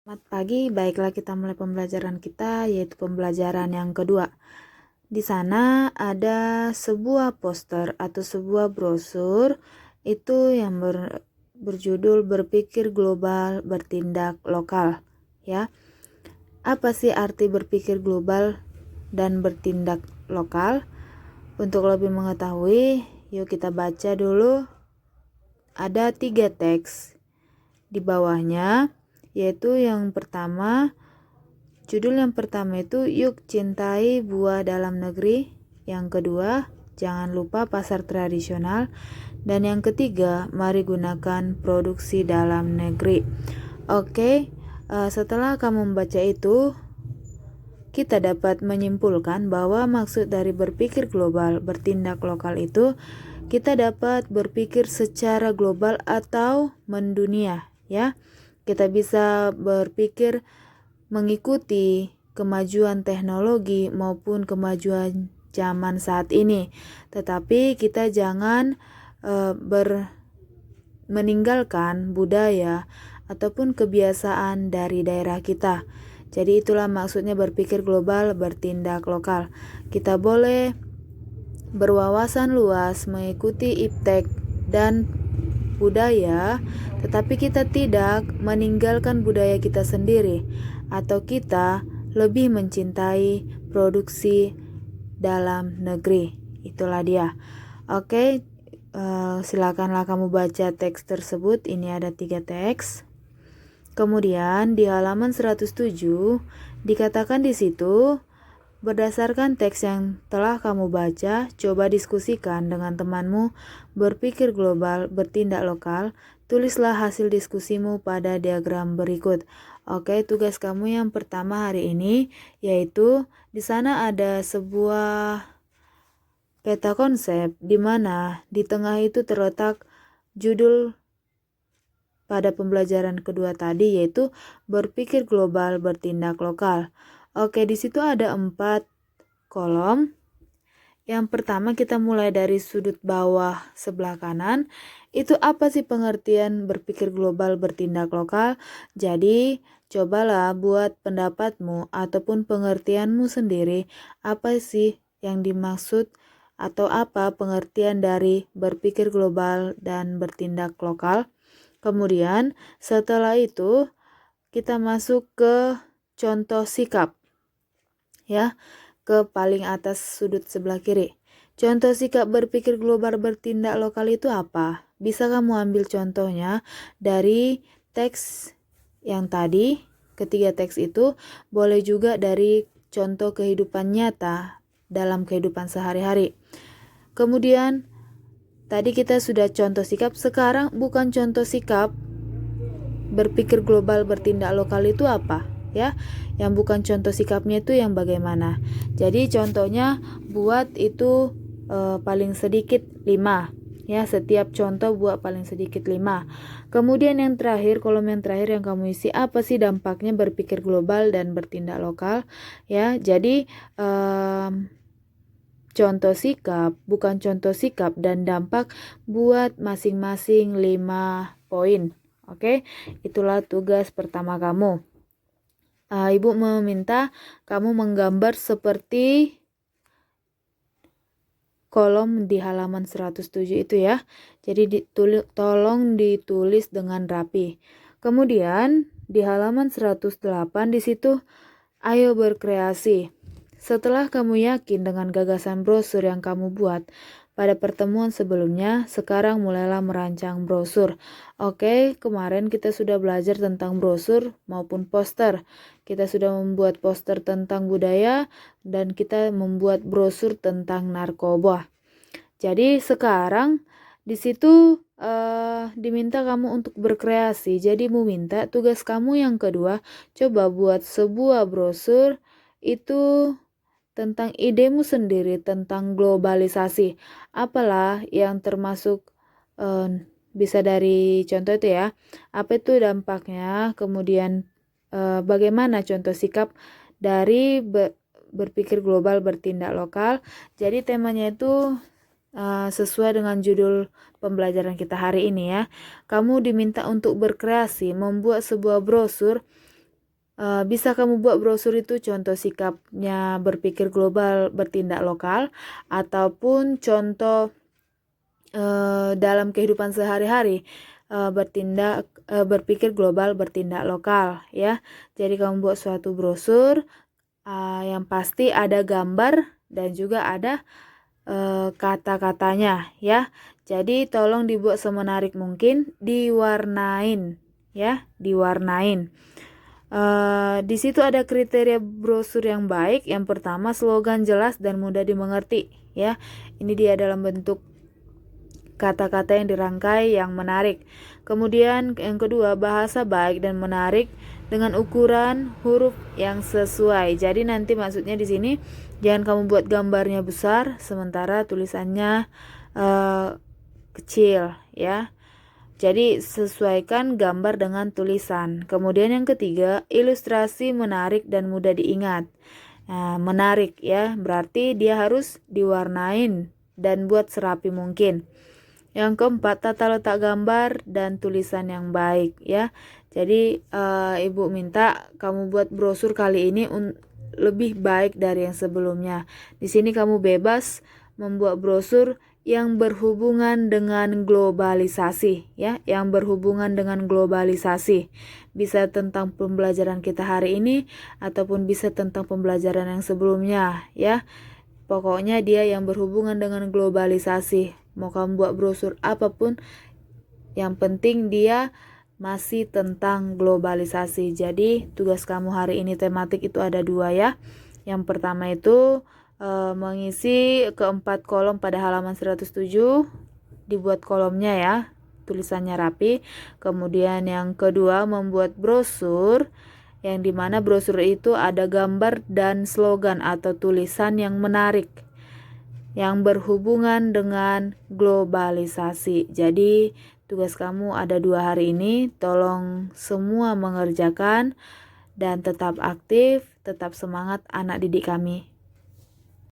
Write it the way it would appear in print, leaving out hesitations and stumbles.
Selamat pagi, baiklah kita mulai pembelajaran kita, yaitu pembelajaran yang kedua. Di sana ada sebuah poster atau sebuah brosur itu yang berjudul Berpikir Global, Bertindak Lokal. Ya, apa sih arti berpikir global dan bertindak lokal? Untuk lebih mengetahui, yuk kita baca dulu. Ada 3 teks di bawahnya, yaitu yang pertama, judul yang pertama itu Yuk Cintai Buah Dalam Negeri. Yang kedua, Jangan Lupa Pasar Tradisional. Dan yang ketiga, Mari Gunakan Produksi Dalam Negeri. Oke, setelah kamu membaca itu, kita dapat menyimpulkan bahwa maksud dari berpikir global, bertindak lokal itu kita dapat berpikir secara global atau mendunia, ya. Kita bisa berpikir mengikuti kemajuan teknologi maupun kemajuan zaman saat ini. Tetapi kita jangan meninggalkan budaya ataupun kebiasaan dari daerah kita. Jadi itulah maksudnya berpikir global, bertindak lokal. Kita boleh berwawasan luas, mengikuti iptek dan budaya, tetapi kita tidak meninggalkan budaya kita sendiri, atau kita lebih mencintai produksi dalam negeri. Itulah dia. Oke, silakanlah kamu baca teks tersebut. Ini ada 3 teks. Kemudian di halaman 107 dikatakan di situ, berdasarkan teks yang telah kamu baca, coba diskusikan dengan temanmu. Berpikir global, bertindak lokal. Tulislah hasil diskusimu pada diagram berikut. Oke, tugas kamu yang pertama hari ini yaitu di sana ada sebuah peta konsep di mana di tengah itu terletak judul pada pembelajaran kedua tadi, yaitu berpikir global, bertindak lokal. Oke, di situ ada 4 kolom. Yang pertama kita mulai dari sudut bawah sebelah kanan. Itu apa sih pengertian berpikir global, bertindak lokal? Jadi, cobalah buat pendapatmu ataupun pengertianmu sendiri. Apa sih yang dimaksud atau apa pengertian dari berpikir global dan bertindak lokal? Kemudian, setelah itu kita masuk ke contoh sikap, ya, ke paling atas sudut sebelah kiri. Contoh sikap berpikir global, bertindak lokal itu apa? Bisa kamu ambil contohnya dari teks yang tadi, ketiga teks itu, boleh juga dari contoh kehidupan nyata dalam kehidupan sehari-hari. Kemudian tadi kita sudah contoh sikap, sekarang bukan contoh sikap berpikir global, bertindak lokal itu apa? Ya, yang bukan contoh sikapnya itu yang bagaimana? Jadi contohnya buat itu paling sedikit 5. Ya, setiap contoh buat paling sedikit 5. Kemudian yang terakhir, kolom yang terakhir yang kamu isi, apa sih dampaknya berpikir global dan bertindak lokal? Ya, jadi contoh sikap, bukan contoh sikap, dan dampak buat masing-masing 5 poin. Oke, itulah tugas pertama kamu. Ibu meminta kamu menggambar seperti kolom di halaman 107 itu ya. Jadi tolong ditulis dengan rapi. Kemudian di halaman 108 di situ, ayo berkreasi. Setelah kamu yakin dengan gagasan brosur yang kamu buat pada pertemuan sebelumnya, sekarang mulailah merancang brosur. Oke, kemarin kita sudah belajar tentang brosur maupun poster. Kita sudah membuat poster tentang budaya dan kita membuat brosur tentang narkoba. Jadi sekarang di situ diminta kamu untuk berkreasi. Jadi minta tugas kamu yang kedua, coba buat sebuah brosur itu tentang idemu sendiri tentang globalisasi. Apalah yang termasuk bisa dari contoh itu ya. Apa itu dampaknya? Kemudian bagaimana contoh sikap dari berpikir global, bertindak lokal. Jadi temanya itu sesuai dengan judul pembelajaran kita hari ini ya. Kamu diminta untuk berkreasi, membuat sebuah brosur Bisa kamu buat brosur itu contoh sikapnya berpikir global, bertindak lokal, ataupun contoh dalam kehidupan sehari-hari, berpikir global, bertindak lokal, ya. Jadi kamu buat suatu brosur yang pasti ada gambar dan juga ada kata-katanya, ya. Jadi tolong dibuat semenarik mungkin, diwarnain, ya, diwarnain. Di situ ada kriteria brosur yang baik. Yang pertama, slogan jelas dan mudah dimengerti, ya. Ini dia dalam bentuk kata-kata yang dirangkai yang menarik. Kemudian yang kedua, bahasa baik dan menarik dengan ukuran huruf yang sesuai. Jadi nanti maksudnya di sini jangan kamu buat gambarnya besar sementara tulisannya kecil, ya. Jadi sesuaikan gambar dengan tulisan. Kemudian yang ketiga, ilustrasi menarik dan mudah diingat. Nah, menarik, ya, berarti dia harus diwarnain dan buat serapi mungkin. Yang keempat, tata letak gambar dan tulisan yang baik, ya. Jadi Ibu minta kamu buat brosur kali ini lebih baik dari yang sebelumnya. Di sini kamu bebas membuat brosur yang berhubungan dengan globalisasi, ya, yang berhubungan dengan globalisasi. Bisa tentang pembelajaran kita hari ini ataupun bisa tentang pembelajaran yang sebelumnya, ya. Pokoknya dia yang berhubungan dengan globalisasi. Mau kamu buat brosur apapun, yang penting dia masih tentang globalisasi. Jadi tugas kamu hari ini tematik itu ada 2, ya. Yang pertama itu mengisi keempat kolom pada halaman 107, dibuat kolomnya, ya, tulisannya rapi. Kemudian yang kedua, membuat brosur yang dimana brosur itu ada gambar dan slogan atau tulisan yang menarik yang berhubungan dengan globalisasi. Jadi tugas kamu ada 2 hari ini. Tolong semua mengerjakan dan tetap aktif, tetap semangat anak didik kami.